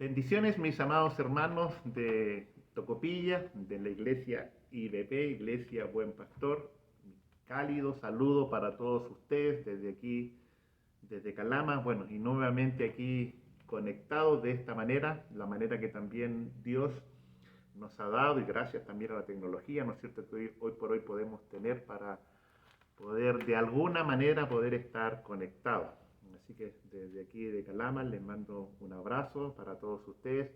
Bendiciones, mis amados hermanos de Tocopilla, de la iglesia IBP, Iglesia Buen Pastor. Cálido saludo para todos ustedes desde aquí, desde Calama. Bueno, y nuevamente aquí conectados de esta manera, la manera que también Dios nos ha dado y gracias también a la tecnología, ¿no es cierto?, que hoy por hoy podemos tener para poder de alguna manera poder estar conectados. Así que desde aquí de Calama les mando un abrazo para todos ustedes,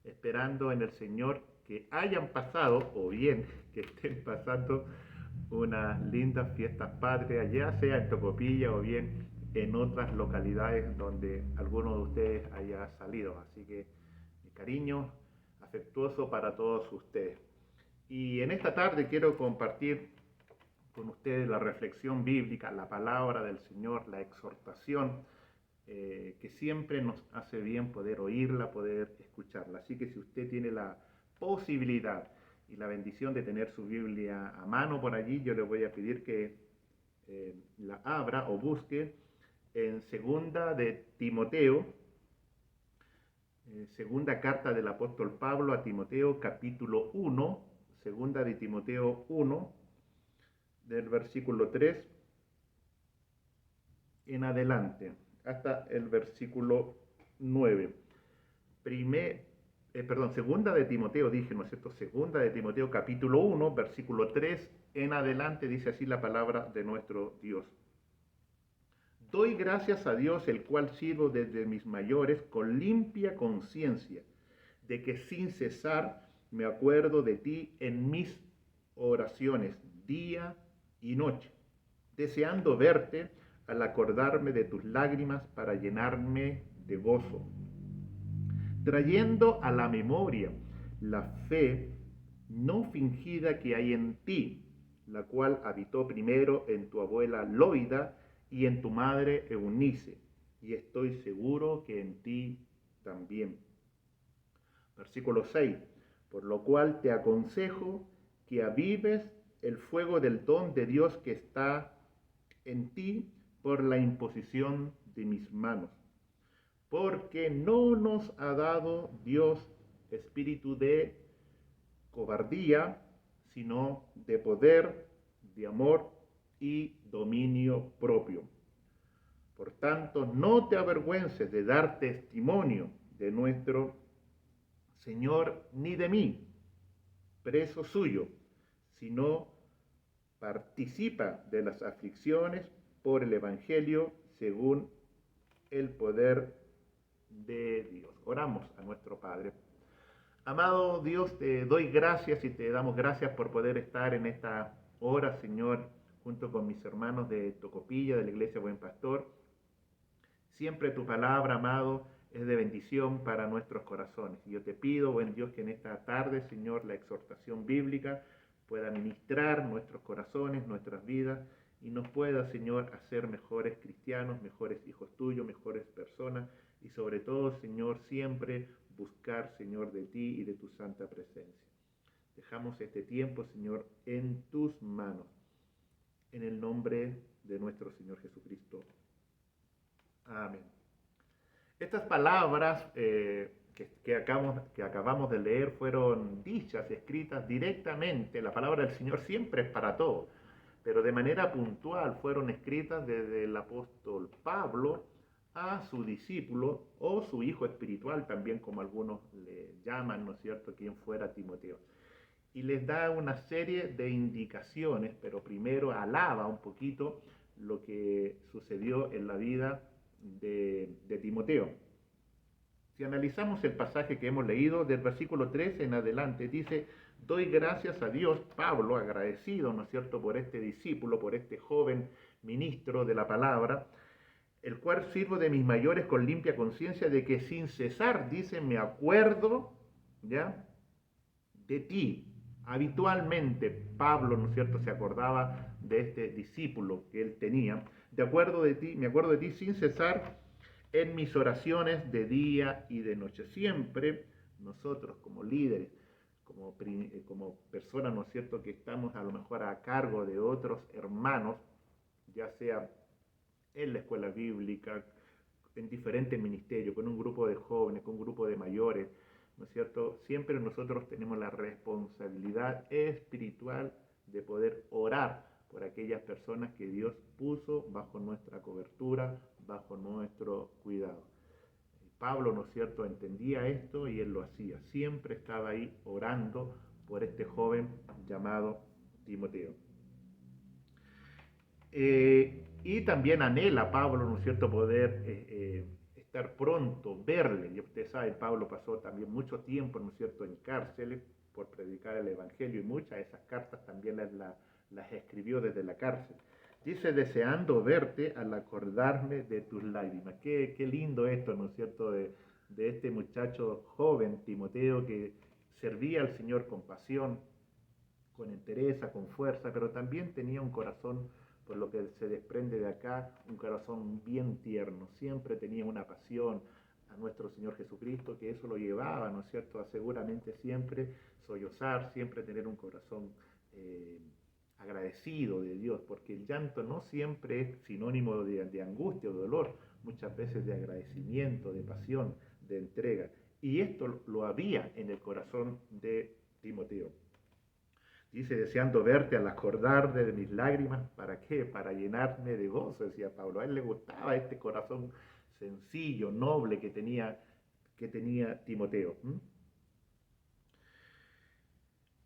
esperando en el Señor que hayan pasado o bien que estén pasando unas lindas fiestas patrias, ya sea en Tocopilla o bien en otras localidades donde alguno de ustedes haya salido. Así que mi cariño afectuoso para todos ustedes. Y en esta tarde quiero compartir con ustedes la reflexión bíblica, la palabra del Señor, la exhortación, que siempre nos hace bien poder oírla, poder escucharla. Así que si usted tiene la posibilidad y la bendición de tener su Biblia a mano por allí, yo le voy a pedir que la abra o busque en segunda de Timoteo, segunda carta del apóstol Pablo a Timoteo, capítulo 1, segunda de Timoteo 1, del versículo 3 en adelante, hasta el versículo 9. Segunda de Timoteo, dije, ¿no es cierto? Segunda de Timoteo, capítulo 1, versículo 3 en adelante, dice así la palabra de nuestro Dios. Doy gracias a Dios, el cual sirvo desde mis mayores con limpia conciencia, de que sin cesar me acuerdo de ti en mis oraciones, día y noche, deseando verte al acordarme de tus lágrimas para llenarme de gozo, trayendo a la memoria la fe no fingida que hay en ti, la cual habitó primero en tu abuela Loida y en tu madre Eunice, y estoy seguro que en ti también. Versículo 6. Por lo cual te aconsejo que avives el fuego del don de Dios que está en ti por la imposición de mis manos. Porque no nos ha dado Dios espíritu de cobardía, sino de poder, de amor y dominio propio. Por tanto, no te avergüences de dar testimonio de nuestro Señor ni de mí, preso suyo, sino participa de las aflicciones por el Evangelio según el poder de Dios. Oramos a nuestro Padre. Amado Dios, te doy gracias y te damos gracias por poder estar en esta hora, Señor, junto con mis hermanos de Tocopilla, de la Iglesia Buen Pastor. Siempre tu palabra, amado, es de bendición para nuestros corazones. Y yo te pido, buen Dios, que en esta tarde, Señor, la exhortación bíblica pueda ministrar nuestros corazones, nuestras vidas, y nos pueda, Señor, hacer mejores cristianos, mejores hijos tuyos, mejores personas, y sobre todo, Señor, siempre buscar, Señor, de ti y de tu santa presencia. Dejamos este tiempo, Señor, en tus manos, en el nombre de nuestro Señor Jesucristo. Amén. Estas palabras que acabamos de leer fueron dichas, escritas directamente. La palabra del Señor siempre es para todos, pero de manera puntual fueron escritas desde el apóstol Pablo a su discípulo o su hijo espiritual, también como algunos le llaman, ¿no es cierto?, quien fuera Timoteo. Y les da una serie de indicaciones, pero primero alaba un poquito lo que sucedió en la vida de Timoteo. Si analizamos el pasaje que hemos leído, del versículo 13 en adelante, dice: doy gracias a Dios, Pablo, agradecido, ¿no es cierto?, por este discípulo, por este joven ministro de la palabra, el cual sirvo de mis mayores con limpia conciencia, de que sin cesar, dice, me acuerdo, ¿ya?, de ti. Habitualmente Pablo, ¿no es cierto?, se acordaba de este discípulo que él tenía. Me acuerdo de ti sin cesar en mis oraciones de día y de noche. Siempre nosotros como líderes, como personas, ¿no es cierto?, que estamos a lo mejor a cargo de otros hermanos, ya sea en la escuela bíblica, en diferentes ministerios, con un grupo de jóvenes, con un grupo de mayores, ¿no es cierto? Siempre nosotros tenemos la responsabilidad espiritual de poder orar por aquellas personas que Dios puso bajo nuestra cobertura, bajo nuestro cuidado. Pablo, ¿no es cierto?, entendía esto y él lo hacía. Siempre estaba ahí orando por este joven llamado Timoteo. Y también anhela Pablo, ¿no es cierto?, poder estar pronto, verle. Y usted sabe, Pablo pasó también mucho tiempo, ¿no es cierto?, en cárceles por predicar el Evangelio, y muchas de esas cartas también las escribió desde la cárcel. Dice, deseando verte al acordarme de tus lágrimas. Qué lindo esto, ¿no es cierto?, de este muchacho joven, Timoteo, que servía al Señor con pasión, con entereza, con fuerza, pero también tenía un corazón, por lo que se desprende de acá, un corazón bien tierno. Siempre tenía una pasión a nuestro Señor Jesucristo, que eso lo llevaba, ¿no es cierto?, a seguramente siempre sollozar, siempre tener un corazón agradecido de Dios, porque el llanto no siempre es sinónimo de angustia o dolor, muchas veces de agradecimiento, de pasión, de entrega. Y esto lo había en el corazón de Timoteo. Dice, deseando verte al acordar de mis lágrimas, ¿para qué? Para llenarme de gozo, decía Pablo. A él le gustaba este corazón sencillo, noble que tenía Timoteo.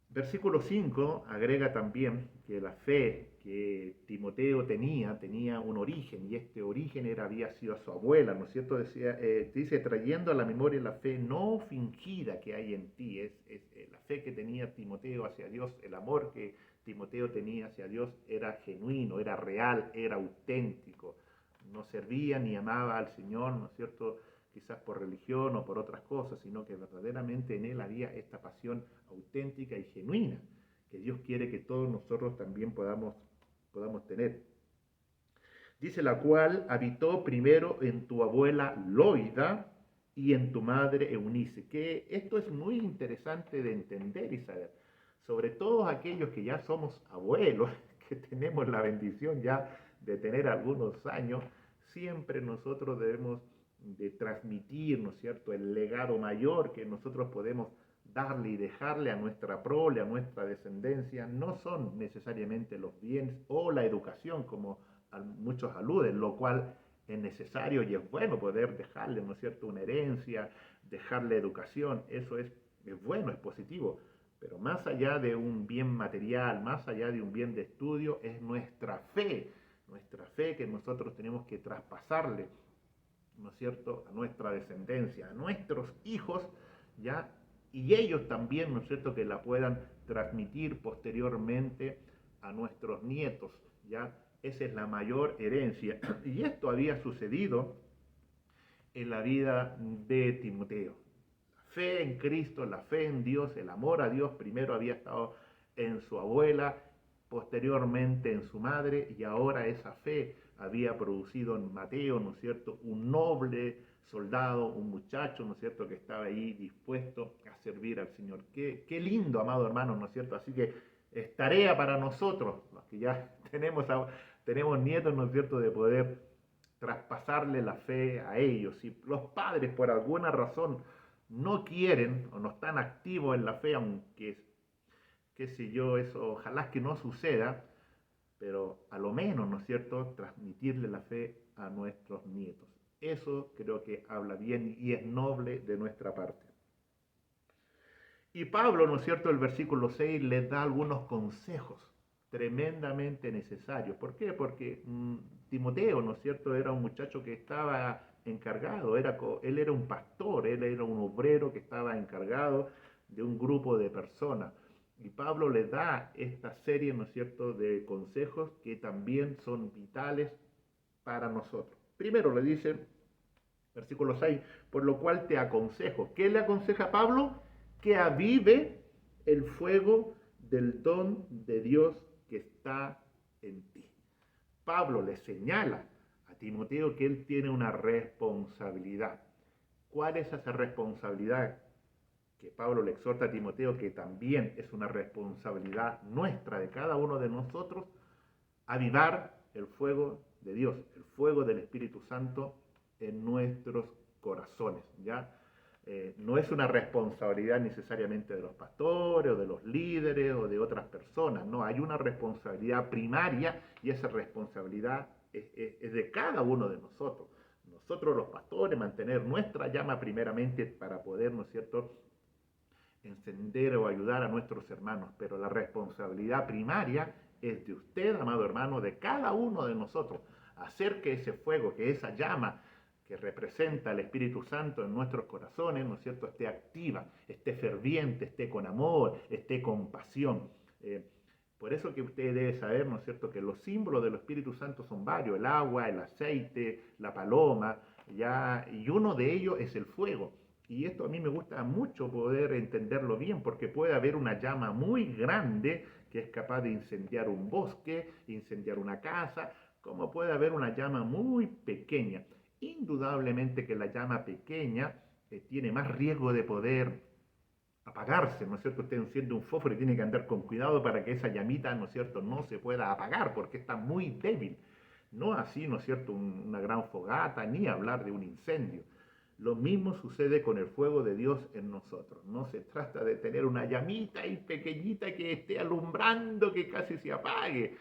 Versículo 5 agrega también que la fe que Timoteo tenía un origen, y este origen había sido a su abuela, ¿no es cierto? Dice, trayendo a la memoria la fe no fingida que hay en ti, es la fe que tenía Timoteo hacia Dios, el amor que Timoteo tenía hacia Dios era genuino, era real, era auténtico, no servía ni amaba al Señor, ¿no es cierto?, quizás por religión o por otras cosas, sino que verdaderamente en él había esta pasión auténtica y genuina, que Dios quiere que todos nosotros también podamos tener. Dice, la cual habitó primero en tu abuela Loida y en tu madre Eunice, que esto es muy interesante de entender y saber, sobre todo aquellos que ya somos abuelos, que tenemos la bendición ya de tener algunos años, siempre nosotros debemos de transmitir, ¿no es cierto?, el legado mayor que nosotros podemos darle y dejarle a nuestra prole, a nuestra descendencia, no son necesariamente los bienes o la educación, como muchos aluden, lo cual es necesario y es bueno poder dejarle, ¿no es cierto?, una herencia, dejarle educación, eso es bueno, es positivo, pero más allá de un bien material, más allá de un bien de estudio, es nuestra fe que nosotros tenemos que traspasarle, ¿no es cierto?, a nuestra descendencia, a nuestros hijos, ¿ya? Y ellos también, ¿no es cierto?, que la puedan transmitir posteriormente a nuestros nietos, ¿ya? Esa es la mayor herencia. Y esto había sucedido en la vida de Timoteo. La fe en Cristo, la fe en Dios, el amor a Dios, primero había estado en su abuela, posteriormente en su madre, y ahora esa fe había producido en Mateo, ¿no es cierto?, un noble soldado, un muchacho, ¿no es cierto?, que estaba ahí dispuesto a servir al Señor. Qué lindo, amado hermano, ¿no es cierto? Así que es tarea para nosotros, los que ya tenemos nietos, ¿no es cierto?, de poder traspasarle la fe a ellos. Si los padres por alguna razón no quieren o no están activos en la fe, aunque, qué sé yo, eso ojalá que no suceda, pero a lo menos, ¿no es cierto?, transmitirle la fe a nuestros nietos. Eso creo que habla bien y es noble de nuestra parte. Y Pablo, ¿no es cierto?, el versículo 6 les da algunos consejos tremendamente necesarios. ¿Por qué? Porque Timoteo, ¿no es cierto?, era un muchacho que estaba encargado, él era un pastor, él era un obrero que estaba encargado de un grupo de personas. Y Pablo le da esta serie, ¿no es cierto?, de consejos que también son vitales para nosotros. Primero le dice, versículo 6, por lo cual te aconsejo. ¿Qué le aconseja Pablo? Que avive el fuego del don de Dios que está en ti. Pablo le señala a Timoteo que él tiene una responsabilidad. ¿Cuál es esa responsabilidad? Que Pablo le exhorta a Timoteo, que también es una responsabilidad nuestra, de cada uno de nosotros, avivar el fuego de Dios, el fuego del Espíritu Santo en nuestros corazones, ¿ya? No es una responsabilidad necesariamente de los pastores o de los líderes o de otras personas, no, hay una responsabilidad primaria y esa responsabilidad es de cada uno de nosotros. Nosotros los pastores mantener nuestra llama primeramente para poder, ¿no es cierto?, encender o ayudar a nuestros hermanos, pero la responsabilidad primaria es de usted, amado hermano, de cada uno de nosotros, hacer que ese fuego, que esa llama que representa el Espíritu Santo en nuestros corazones, ¿no es cierto?, esté activa, esté ferviente, esté con amor, esté con pasión. Por eso que usted debe saber, ¿no es cierto?, que los símbolos del Espíritu Santo son varios, el agua, el aceite, la paloma, ya, y uno de ellos es el fuego. Y esto a mí me gusta mucho poder entenderlo bien, porque puede haber una llama muy grande que es capaz de incendiar un bosque, incendiar una casa, como puede haber una llama muy pequeña. Indudablemente que la llama pequeña tiene más riesgo de poder apagarse, ¿no es cierto? Usted enciende un fósforo y tiene que andar con cuidado para que esa llamita, ¿no es cierto?, no se pueda apagar porque está muy débil. No así, ¿no es cierto?, una gran fogata, ni hablar de un incendio. Lo mismo sucede con el fuego de Dios en nosotros. No se trata de tener una llamita ahí pequeñita que esté alumbrando, que casi se apague.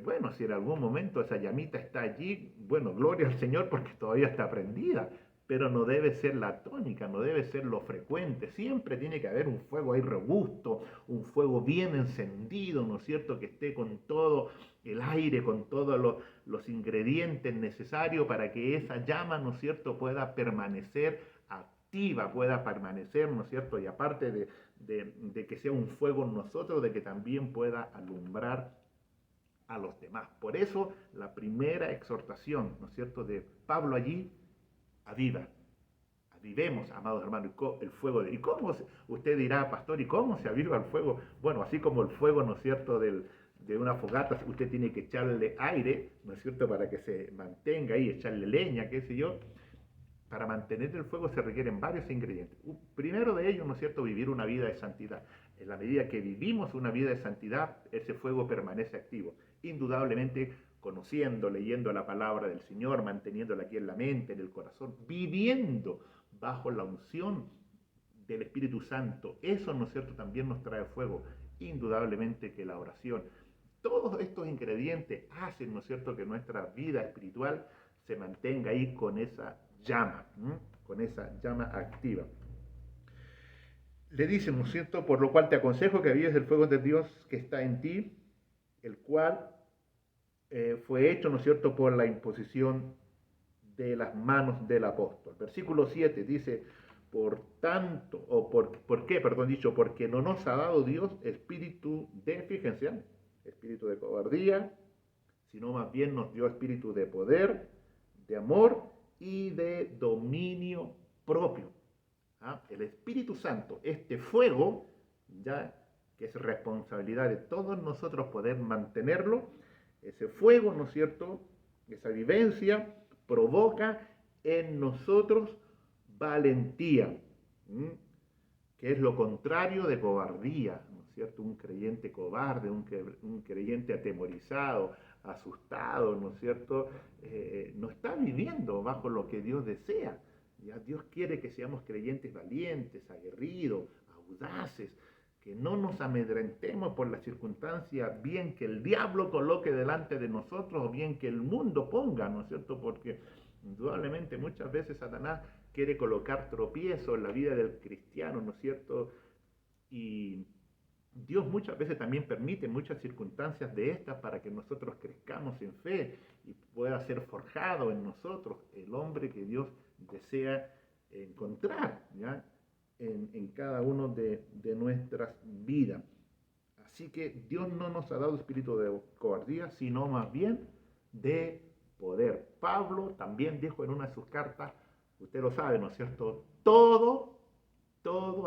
Bueno, si en algún momento esa llamita está allí, bueno, gloria al Señor porque todavía está prendida, pero no debe ser la tónica, no debe ser lo frecuente. Siempre tiene que haber un fuego ahí robusto, un fuego bien encendido, ¿no es cierto?, que esté con todo el aire, con todos los ingredientes necesarios para que esa llama, ¿no es cierto?, pueda permanecer activa, pueda permanecer, ¿no es cierto?, y aparte de que sea un fuego en nosotros, de que también pueda alumbrar a los demás. Por eso la primera exhortación, ¿no es cierto?, de Pablo allí, aviva. Avivemos, amados hermanos, el fuego de... ¿Y cómo usted dirá, pastor, y cómo se aviva el fuego? Bueno, así como el fuego, ¿no es cierto?, de una fogata, usted tiene que echarle aire, ¿no es cierto?, para que se mantenga ahí, echarle leña, qué sé yo. Para mantener el fuego se requieren varios ingredientes. Primero de ellos, ¿no es cierto?, vivir una vida de santidad. En la medida que vivimos una vida de santidad, ese fuego permanece activo. Indudablemente, conociendo, leyendo la palabra del Señor, manteniéndola aquí en la mente, en el corazón, viviendo bajo la unción del Espíritu Santo. Eso, ¿no es cierto?, también nos trae fuego. Indudablemente que la oración. Todos estos ingredientes hacen, ¿no es cierto?, que nuestra vida espiritual se mantenga ahí con esa llama, con esa llama activa. Le dice, ¿no es cierto?, por lo cual te aconsejo que avives el fuego de Dios que está en ti, el cual fue hecho, ¿no es cierto?, por la imposición de las manos del apóstol. Versículo 7 dice, por tanto, ¿por qué? Perdón, dicho, porque no nos ha dado Dios espíritu de, fíjense, espíritu de cobardía, sino más bien nos dio espíritu de poder, de amor y de dominio propio. ¿Ah? El Espíritu Santo, este fuego, ya que es responsabilidad de todos nosotros poder mantenerlo, ese fuego, ¿no es cierto?, esa vivencia provoca en nosotros valentía, que es lo contrario de cobardía, ¿no es cierto? Un creyente cobarde, un creyente atemorizado, asustado, ¿no es cierto?, no está viviendo bajo lo que Dios desea. Ya Dios quiere que seamos creyentes valientes, aguerridos, audaces, que no nos amedrentemos por las circunstancias, bien que el diablo coloque delante de nosotros o bien que el mundo ponga, ¿no es cierto? Porque indudablemente muchas veces Satanás quiere colocar tropiezos en la vida del cristiano, ¿no es cierto? Y Dios muchas veces también permite muchas circunstancias de estas para que nosotros crezcamos en fe y pueda ser forjado en nosotros el hombre que Dios desea encontrar, ¿ya?, en cada uno de nuestras vidas. Así que Dios no nos ha dado espíritu de cobardía, sino más bien de poder. Pablo también dijo en una de sus cartas, usted lo sabe, ¿no es cierto? Todo,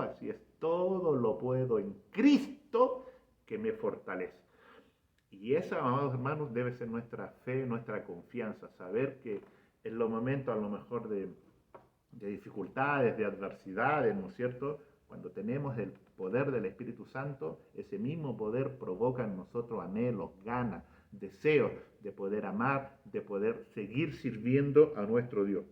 así es, todo lo puedo en Cristo que me fortalece. Y esa, amados hermanos, debe ser nuestra fe, nuestra confianza, saber que en los momentos a lo mejor de dificultades, de adversidades, ¿no es cierto?, cuando tenemos el poder del Espíritu Santo, ese mismo poder provoca en nosotros anhelos, ganas, deseos de poder amar, de poder seguir sirviendo a nuestro Dios.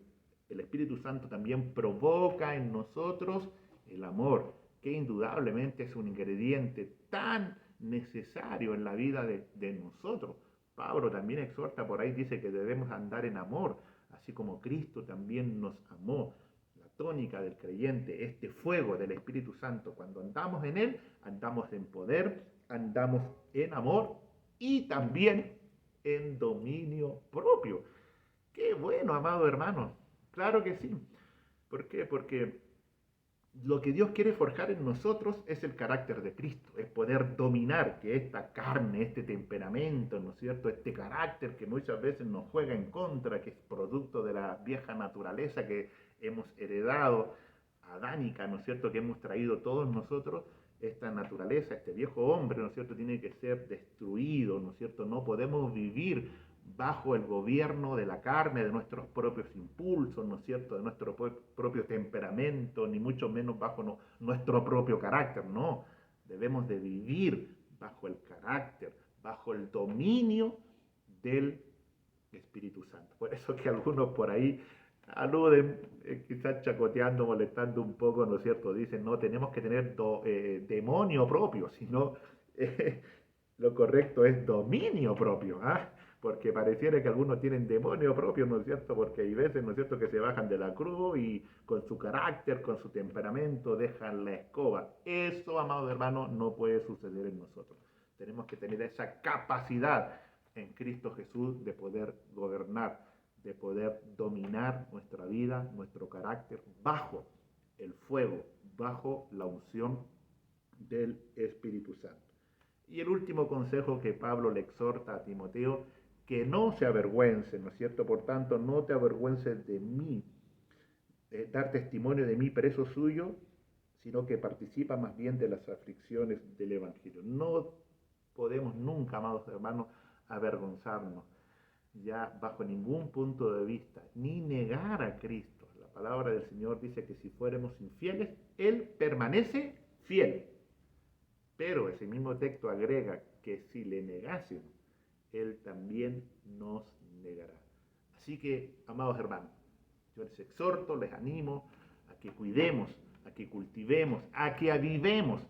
El Espíritu Santo también provoca en nosotros el amor, que indudablemente es un ingrediente tan necesario en la vida de nosotros. Pablo también exhorta por ahí, dice que debemos andar en amor, así como Cristo también nos amó. La tónica del creyente, este fuego del Espíritu Santo, cuando andamos en él, andamos en poder, andamos en amor y también en dominio propio. Qué bueno, amado hermano. Claro que sí. ¿Por qué? Porque lo que Dios quiere forjar en nosotros es el carácter de Cristo, es poder dominar que esta carne, este temperamento, ¿no es cierto? Este carácter que muchas veces nos juega en contra, que es producto de la vieja naturaleza que hemos heredado, adánica, ¿no es cierto? Que hemos traído todos nosotros, esta naturaleza, este viejo hombre, ¿no es cierto? Tiene que ser destruido, ¿no es cierto? No podemos vivir bajo el gobierno de la carne, de nuestros propios impulsos, ¿no es cierto?, de nuestro propio temperamento, ni mucho menos bajo nuestro propio carácter, no. Debemos de vivir bajo el carácter, bajo el dominio del Espíritu Santo. Por eso que algunos por ahí aluden, quizás chacoteando, molestando un poco, ¿no es cierto? Dicen, no, tenemos que tener demonio propio, sino lo correcto es dominio propio, ¿ah? Porque pareciera que algunos tienen demonio propio, ¿no es cierto? Porque hay veces, ¿no es cierto?, que se bajan de la cruz y con su carácter, con su temperamento, dejan la escoba. Eso, amado hermano, no puede suceder en nosotros. Tenemos que tener esa capacidad en Cristo Jesús de poder gobernar, de poder dominar nuestra vida, nuestro carácter, bajo el fuego, bajo la unción del Espíritu Santo. Y el último consejo que Pablo le exhorta a Timoteo, que no se avergüence, ¿no es cierto? Por tanto, no te avergüences de mí, de dar testimonio de mí, preso suyo, sino que participa más bien de las aflicciones del Evangelio. No podemos nunca, amados hermanos, avergonzarnos, ya bajo ningún punto de vista, ni negar a Cristo. La palabra del Señor dice que si fuéramos infieles, Él permanece fiel. Pero ese mismo texto agrega que si le negásemos, Él también nos negará. Así que, amados hermanos, yo les exhorto, les animo a que cuidemos, a que cultivemos, a que avivemos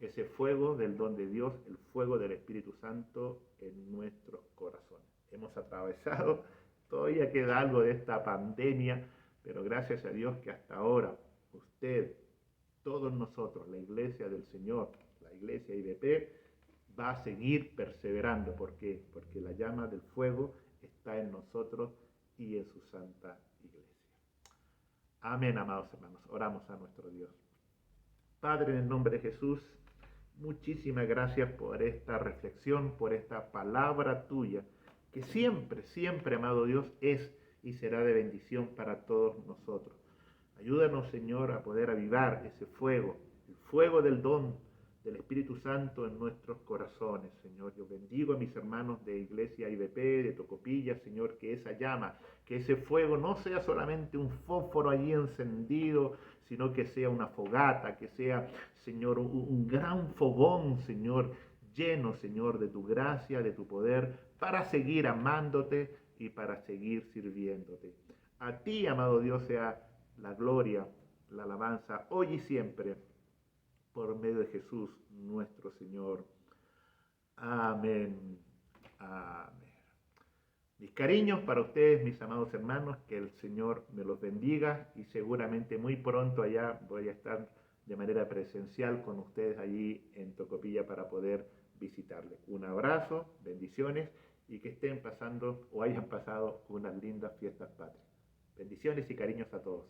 ese fuego del don de Dios, el fuego del Espíritu Santo en nuestros corazones. Hemos atravesado, todavía queda algo de esta pandemia, pero gracias a Dios que hasta ahora usted, todos nosotros, la iglesia del Señor, la iglesia IBP, va a seguir perseverando. ¿Por qué? Porque la llama del fuego está en nosotros y en su santa iglesia. Amén, amados hermanos. Oramos a nuestro Dios. Padre, en el nombre de Jesús, muchísimas gracias por esta reflexión, por esta palabra tuya, que siempre, siempre, amado Dios, es y será de bendición para todos nosotros. Ayúdanos, Señor, a poder avivar ese fuego, el fuego del don del Espíritu Santo en nuestros corazones, Señor. Yo bendigo a mis hermanos de Iglesia IBP, de Tocopilla, Señor, que esa llama, que ese fuego no sea solamente un fósforo allí encendido, sino que sea una fogata, que sea, Señor, un gran fogón, Señor, lleno, Señor, de tu gracia, de tu poder, para seguir amándote y para seguir sirviéndote. A ti, amado Dios, sea la gloria, la alabanza, hoy y siempre, por medio de Jesús nuestro Señor. Amén. Amén. Mis cariños para ustedes, mis amados hermanos, que el Señor me los bendiga y seguramente muy pronto allá voy a estar de manera presencial con ustedes allí en Tocopilla para poder visitarles. Un abrazo, bendiciones y que estén pasando o hayan pasado unas lindas fiestas patrias. Bendiciones y cariños a todos.